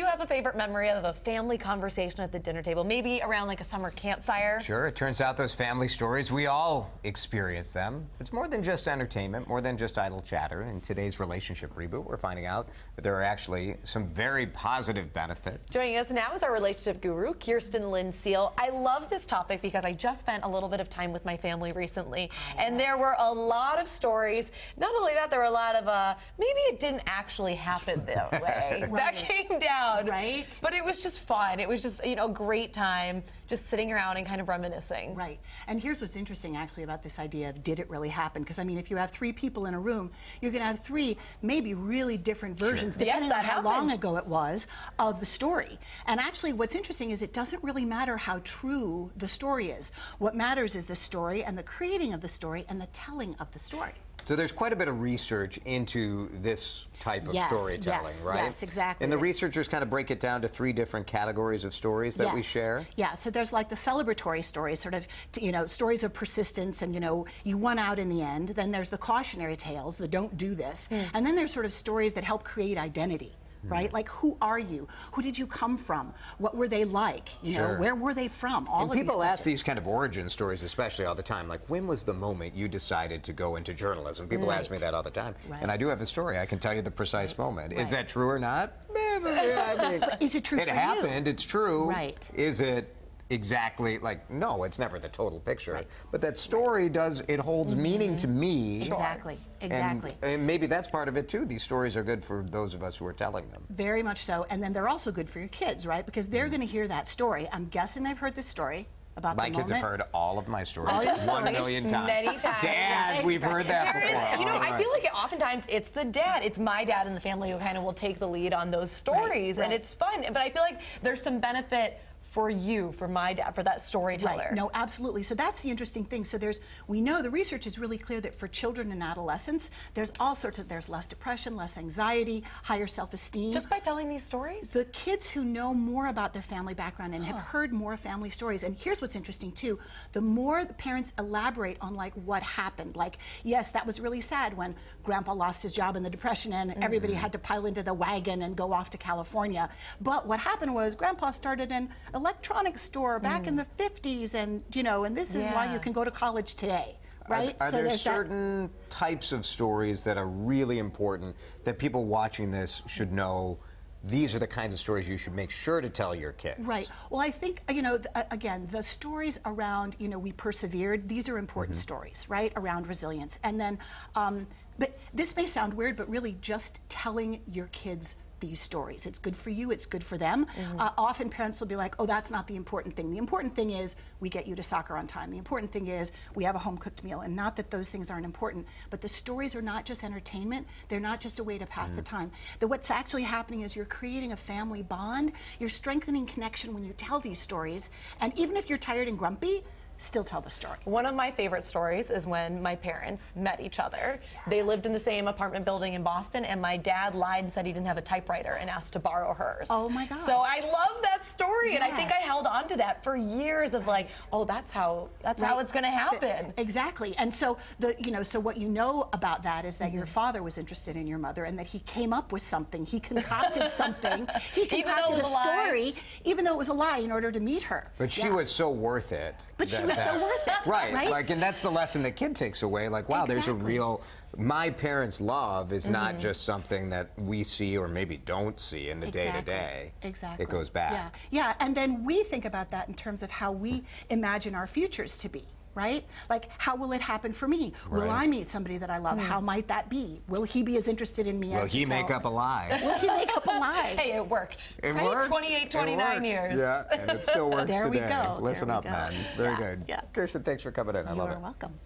have a favorite memory of a family conversation at the dinner table? Maybe around like a summer campfire? Sure, it turns out those family stories, we all experience them. It's more than just entertainment, more than just idle chatter. In today's relationship reboot, we're finding out that there are actually some very positive benefits. Joining us now is our relationship guru, Kirsten Lind Seal. I love this topic because I just spent a little bit of time with my family recently, and there were a lot of stories. Not only that, there were a lot of, maybe it didn't actually happen that way. That came down. Right. But it was just fun. It was just, you know, a great time just sitting around and kind of reminiscing. Right. And here's what's interesting actually about this idea of did it really happen? Because I mean, if you have 3 people in a room, you're going to have 3 maybe really different versions, depending on how long ago it was, of the story. And actually what's interesting is it doesn't really matter how true the story is. What matters is the story and the creating of the story and the telling of the story. So there's quite a bit of research into this type of storytelling, right? Yes, exactly. And the researchers kind of break it down to 3 different categories of stories that we share? Yeah, so there's like the celebratory stories, sort of, you know, stories of persistence and, you know, you won out in the end. Then there's the cautionary tales, the don't do this. And then there's sort of stories that help create identity. Right? Like, who are you? Who did you come from? What were they like? You know, where were they from? All of these people ask these kind of origin stories, especially all the time. Like, when was the moment you decided to go into journalism? People ask me that all the time. And I do have a story. I can tell you the precise moment. Is that true or not? Is it true for you? It happened. It's true. Right. Is it exactly like, no, it's never the total picture, but that story does, it holds meaning to me. Exactly. And maybe that's part of it too. These stories are good for those of us who are telling them. Very much so. And then they're also good for your kids, right? Because they're going to hear that story. I'm guessing they've heard this story about my kids have heard all of my stories 1 million times. Many times. Dad, we've heard that before. You know, I feel like oftentimes it's the dad, it's my dad in the family who kind of will take the lead on those stories, and it's fun. But I feel like there's some benefit for you, for my dad, for that storyteller. Right. No, absolutely. So that's the interesting thing. So we know the research is really clear that for children and adolescents, there's all sorts of, there's less depression, less anxiety, higher self-esteem. Just by telling these stories? The kids who know more about their family background and have heard more family stories, and here's what's interesting too, the more the parents elaborate on like what happened, like, yes, that was really sad when Grandpa lost his job in the Depression and everybody had to pile into the wagon and go off to California. But what happened was Grandpa started an electronics store back in the 50s, and you know, and this is why you can go to college today, right? Are there certain types of stories that are really important that people watching this should know? These are the kinds of stories you should make sure to tell your kids. Right. Well, I think, you know, again, the stories around, you know, we persevered, these are important stories, right, around resilience. And then, but this may sound weird, but really just telling your kids these stories. It's good for you, it's good for them. Often parents will be like, oh, that's not the important thing. The important thing is we get you to soccer on time. The important thing is we have a home-cooked meal. And not that those things aren't important, but the stories are not just entertainment. They're not just a way to pass the time. What's actually happening is you're creating a family bond. You're strengthening connection when you tell these stories. And even if you're tired and grumpy, still tell the story. One of my favorite stories is when my parents met each other. They lived in the same apartment building in Boston, and my dad lied and said he didn't have a typewriter and asked to borrow hers. Oh my gosh. So I love that story, and I think I held on to that for years of like, oh, that's how it's going to happen. Exactly. And so so what you know about that is that your father was interested in your mother, and that he came up with something. He concocted something. He concocted a story, even though it was a lie, in order to meet her. But she was so worth it. But she was so worth it. Right. Like, and that's the lesson the kid takes away. Like, wow, there's a real, my parents' love is not just something that we see or maybe don't see in the day-to-day. Exactly. It goes back. Yeah, and then we think about that in terms of how we imagine our futures to be. Right? Like, how will it happen for me? Will I meet somebody that I love? How might that be? Will he be as interested in me as Will he make up a lie? Will he make up a lie? Hey, it worked. It worked. 28, 29 years. Yeah, and it still works there today. We go. Listen up, man. Very good. Yeah. Kirsten, thanks for coming in. I love it. You're welcome.